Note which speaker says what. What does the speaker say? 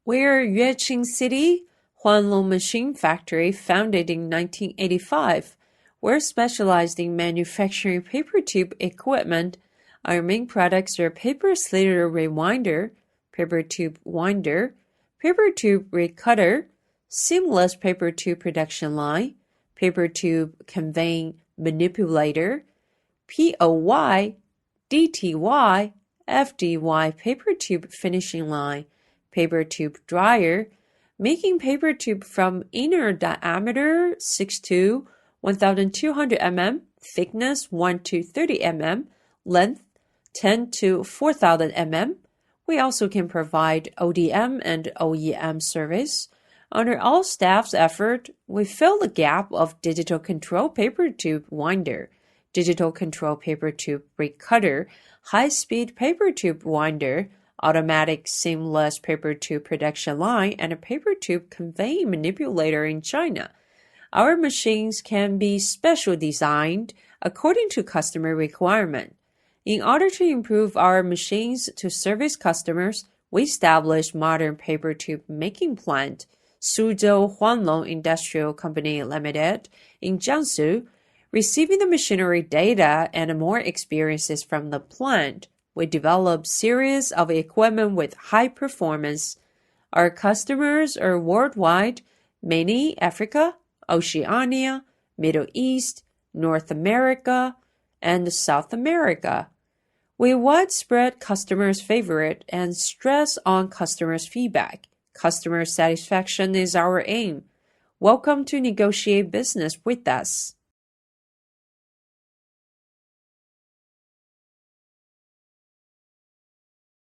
Speaker 1: We're Yueqing City, Huanlong Machine Factory, founded in 1985. We're specialized in manufacturing paper tube equipment. Our main products are paper sliter rewinder, paper tube winder, paper tube recutter, seamless paper tube production line, paper tube conveying manipulator, POY, DTY, FDY paper tube finishing line, paper tube dryer, making paper tube from inner diameter 6 to 1200 mm, thickness 1 to 30 mm, length 10 to 4000 mm. We also can provide ODM and OEM service. Under all staff's effort, we fill the gap of digital control paper tube winder, digital control paper tube recutter, high-speed paper tube winder, automatic seamless paper tube production line, and a paper tube conveying manipulator in China. Our machines can be special designed according to customer requirement. In order to improve our machines to service customers, we established modern paper tube making plant, Suzhou Huanlong Industrial Company Limited, in Jiangsu. Receiving the machinery data and more experiences from the plant, we developed series of equipment with high performance. Our customers are worldwide, mainly Africa, Oceania, Middle East, North America, and South America. We widespread customers' favorite and stress on customers' feedback. Customer satisfaction is our aim. Welcome to negotiate business with us.